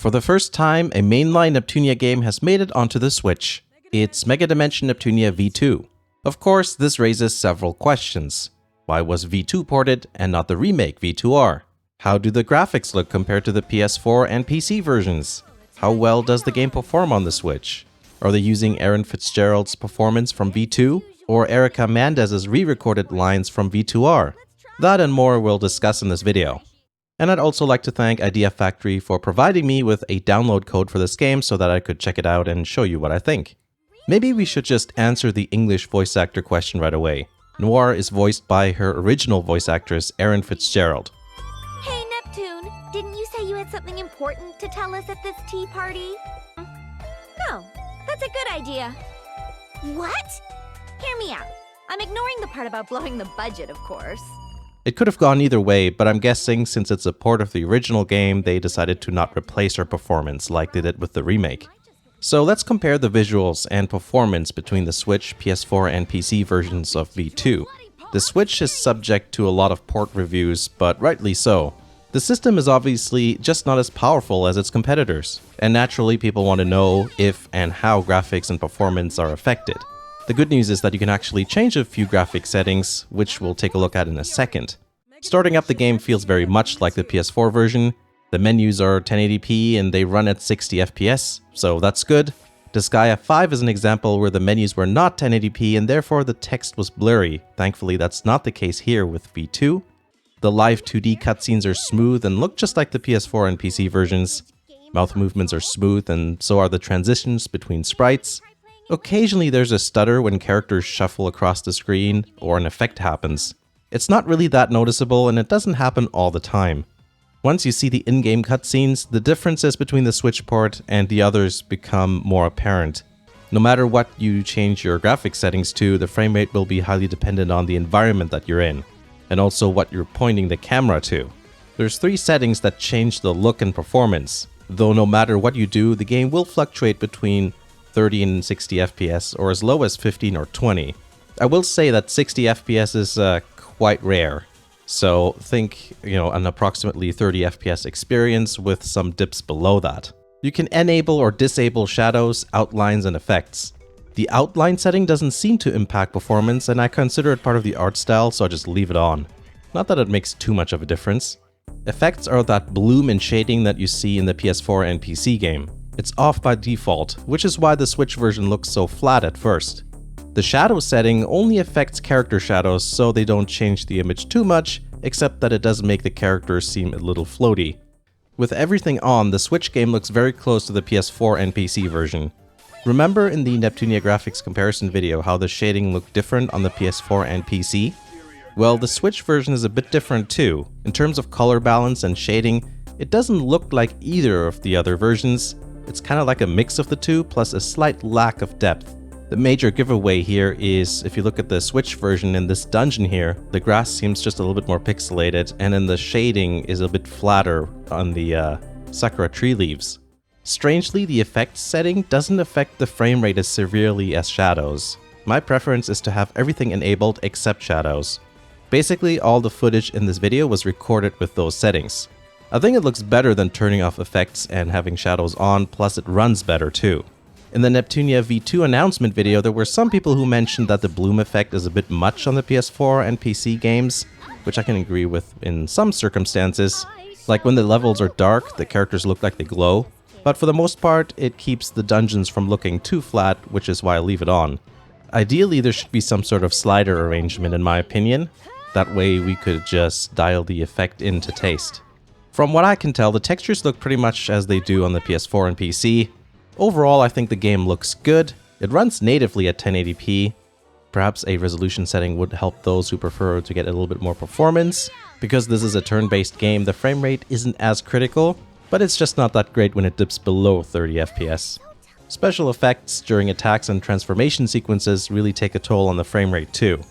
For the first time, a mainline Neptunia game has made it onto the Switch. It's Megadimension Neptunia V2. Of course, this raises several questions. Why was V2 ported and not the remake V2R? How do the graphics look compared to the PS4 and PC versions? How well does the game perform on the Switch? Are they using Aaron Fitzgerald's performance from V2 or Erica Mendez's re-recorded lines from V2R? That and more we'll discuss in this video. And I'd also like to thank Idea Factory for providing me with a download code for this game so that I could check it out and show you what I think. Maybe we should just answer the English voice actor question right away. Noir is voiced by her original voice actress, Aaron Fitzgerald. Hey Neptune, didn't you say you had something important to tell us at this tea party? No, that's a good idea. What? Hear me out. I'm ignoring the part about blowing the budget, of course. It could have gone either way, but I'm guessing since it's a port of the original game, they decided to not replace her performance like they did with the remake. So let's compare the visuals and performance between the Switch, PS4, and PC versions of V2. The Switch is subject to a lot of port reviews, but rightly so. The system is obviously just not as powerful as its competitors, and naturally people want to know if and how graphics and performance are affected. The good news is that you can actually change a few graphic settings, which we'll take a look at in a second. Starting up the game feels very much like the PS4 version. The menus are 1080p and they run at 60 FPS, so that's good. Disgaea 5 is an example where the menus were not 1080p and therefore the text was blurry. Thankfully that's not the case here with V2. The live 2D cutscenes are smooth and look just like the PS4 and PC versions. Mouth movements are smooth and so are the transitions between sprites. Occasionally there's a stutter when characters shuffle across the screen or an effect happens. It's not really that noticeable and it doesn't happen all the time. Once you see the in-game cutscenes, the differences between the Switch port and the others become more apparent. No matter what you change your graphic settings to, the frame rate will be highly dependent on the environment that you're in, and also what you're pointing the camera to. There's 3 settings that change the look and performance, though no matter what you do, the game will fluctuate between 30 and 60 FPS, or as low as 15 or 20. I will say that 60 FPS is quite rare. So think, an approximately 30 FPS experience with some dips below that. You can enable or disable shadows, outlines, and effects. The outline setting doesn't seem to impact performance, and I consider it part of the art style, so I just leave it on. Not that it makes too much of a difference. Effects are that bloom and shading that you see in the PS4 and PC game. It's off by default, which is why the Switch version looks so flat at first. The shadow setting only affects character shadows, so they don't change the image too much, except that it does make the characters seem a little floaty. With everything on, the Switch game looks very close to the PS4 and PC version. Remember in the Neptunia graphics comparison video how the shading looked different on the PS4 and PC? Well, the Switch version is a bit different too. In terms of color balance and shading, it doesn't look like either of the other versions. It's kind of like a mix of the two, plus a slight lack of depth. The major giveaway here is, if you look at the Switch version in this dungeon here, the grass seems just a little bit more pixelated, and then the shading is a bit flatter on the sakura tree leaves. Strangely, the effects setting doesn't affect the frame rate as severely as shadows. My preference is to have everything enabled except shadows. Basically, all the footage in this video was recorded with those settings. I think it looks better than turning off effects and having shadows on, plus it runs better too. In the Neptunia V2 announcement video, there were some people who mentioned that the bloom effect is a bit much on the PS4 and PC games, which I can agree with in some circumstances. Like when the levels are dark, the characters look like they glow. But for the most part, it keeps the dungeons from looking too flat, which is why I leave it on. Ideally, there should be some sort of slider arrangement in my opinion. That way we could just dial the effect in to taste. From what I can tell, the textures look pretty much as they do on the PS4 and PC. Overall, I think the game looks good. It runs natively at 1080p. Perhaps a resolution setting would help those who prefer to get a little bit more performance. Because this is a turn-based game, the frame rate isn't as critical, but it's just not that great when it dips below 30 FPS. Special effects during attacks and transformation sequences really take a toll on the frame rate too.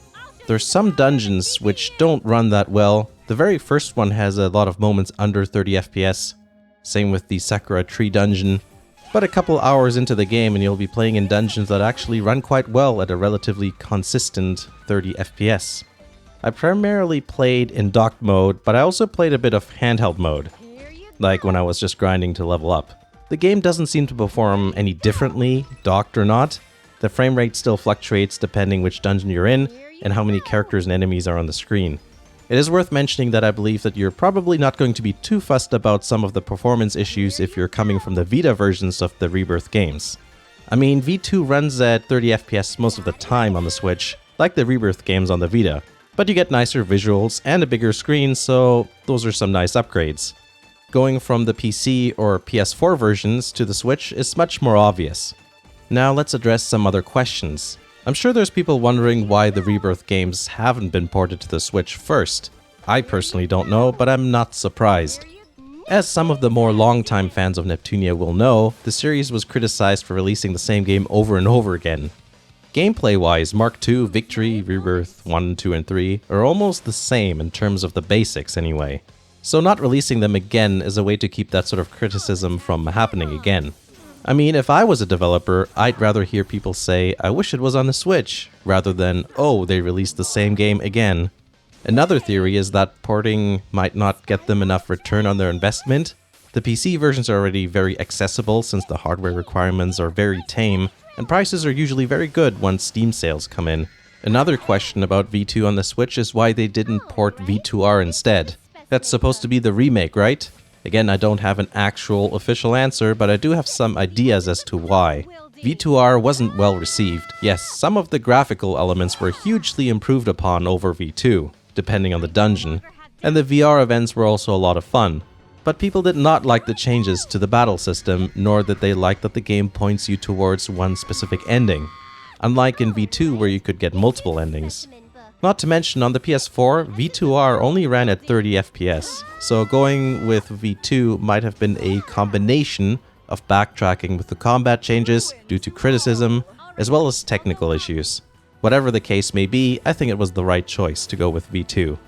There's some dungeons which don't run that well. The very first one has a lot of moments under 30 FPS. Same with the Sakura Tree dungeon. But a couple hours into the game and you'll be playing in dungeons that actually run quite well at a relatively consistent 30 FPS. I primarily played in docked mode, but I also played a bit of handheld mode, like when I was just grinding to level up. The game doesn't seem to perform any differently, docked or not. The frame rate still fluctuates depending which dungeon you're in and how many characters and enemies are on the screen. It is worth mentioning that I believe that you're probably not going to be too fussed about some of the performance issues if you're coming from the Vita versions of the Rebirth games. I mean, V2 runs at 30 FPS most of the time on the Switch, like the Rebirth games on the Vita, but you get nicer visuals and a bigger screen, so those are some nice upgrades. Going from the PC or PS4 versions to the Switch is much more obvious. Now let's address some other questions. I'm sure there's people wondering why the Rebirth games haven't been ported to the Switch first. I personally don't know, but I'm not surprised. As some of the more longtime fans of Neptunia will know, the series was criticized for releasing the same game over and over again. Gameplay-wise, Mark II, Victory, Rebirth 1, 2, and 3 are almost the same in terms of the basics anyway. So not releasing them again is a way to keep that sort of criticism from happening again. I mean, if I was a developer, I'd rather hear people say, I wish it was on the Switch, rather than, oh, they released the same game again. Another theory is that porting might not get them enough return on their investment. The PC versions are already very accessible since the hardware requirements are very tame, and prices are usually very good once Steam sales come in. Another question about V2 on the Switch is why they didn't port V2R instead. That's supposed to be the remake, right? Again, I don't have an actual official answer, but I do have some ideas as to why. V2R wasn't well received. Yes, some of the graphical elements were hugely improved upon over V2, depending on the dungeon, and the VR events were also a lot of fun. But people did not like the changes to the battle system, nor did they like that the game points you towards one specific ending, unlike in V2 where you could get multiple endings. Not to mention, on the PS4, V2R only ran at 30 FPS, so going with V2 might have been a combination of backtracking with the combat changes due to criticism, as well as technical issues. Whatever the case may be, I think it was the right choice to go with V2.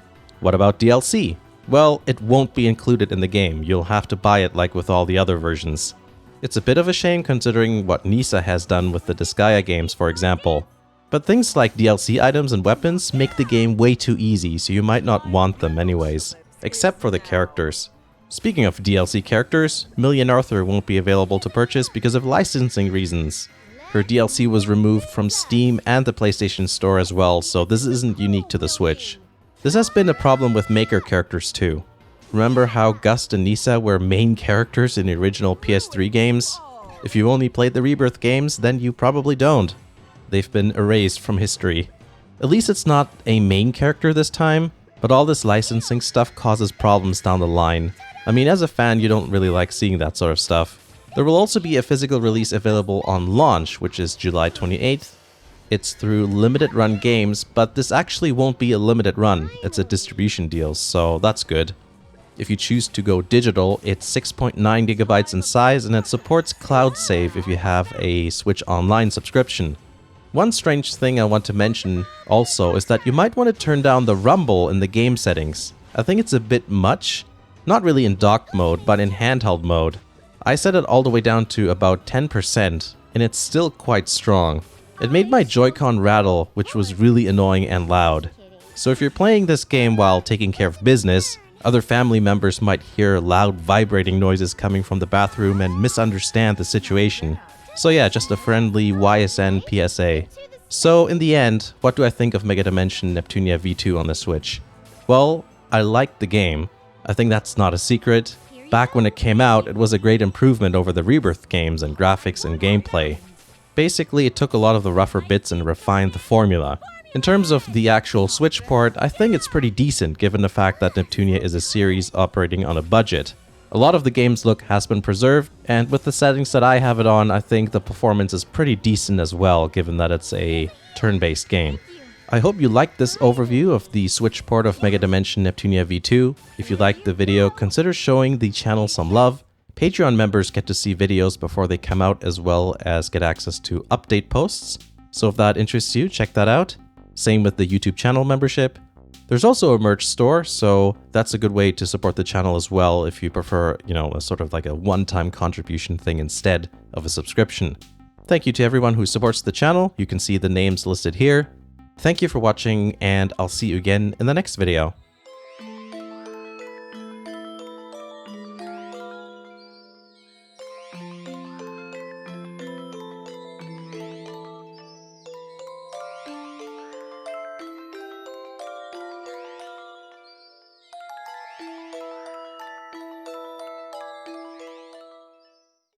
What about DLC? Well, it won't be included in the game, you'll have to buy it like with all the other versions. It's a bit of a shame considering what Nisa has done with the Disgaea games, for example. But things like DLC items and weapons make the game way too easy, so you might not want them anyways. Except for the characters. Speaking of DLC characters, Million Arthur won't be available to purchase because of licensing reasons. Her DLC was removed from Steam and the PlayStation Store as well, so this isn't unique to the Switch. This has been a problem with maker characters too. Remember how Gust and Nisa were main characters in the original PS3 games? If you only played the Rebirth games, then you probably don't. They've been erased from history. At least it's not a main character this time, but all this licensing stuff causes problems down the line. I mean, as a fan, you don't really like seeing that sort of stuff. There will also be a physical release available on launch, which is July 28th. It's through Limited Run Games, but this actually won't be a limited run. It's a distribution deal, so that's good. If you choose to go digital, it's 6.9 gigabytes in size, and it supports cloud save if you have a Switch Online subscription. One strange thing I want to mention also is that you might want to turn down the rumble in the game settings. I think it's a bit much. Not really in docked mode, but in handheld mode. I set it all the way down to about 10%, and it's still quite strong. It made my Joy-Con rattle, which was really annoying and loud. So if you're playing this game while taking care of business, other family members might hear loud vibrating noises coming from the bathroom and misunderstand the situation. So yeah, just a friendly YSN PSA. So in the end, what do I think of Megadimension Neptunia V2 on the Switch? Well, I liked the game. I think that's not a secret. Back when it came out, it was a great improvement over the Rebirth games in graphics and gameplay. Basically, it took a lot of the rougher bits and refined the formula. In terms of the actual Switch port, I think it's pretty decent given the fact that Neptunia is a series operating on a budget. A lot of the game's look has been preserved, and with the settings that I have it on, I think the performance is pretty decent as well, given that it's a turn-based game. I hope you liked this overview of the Switch port of Megadimension Neptunia V2. If you liked the video, consider showing the channel some love. Patreon members get to see videos before they come out, as well as get access to update posts. So if that interests you, check that out. Same with the YouTube channel membership. There's also a merch store, so that's a good way to support the channel as well if you prefer, a sort of like a one-time contribution thing instead of a subscription. Thank you to everyone who supports the channel. You can see the names listed here. Thank you for watching, and I'll see you again in the next video.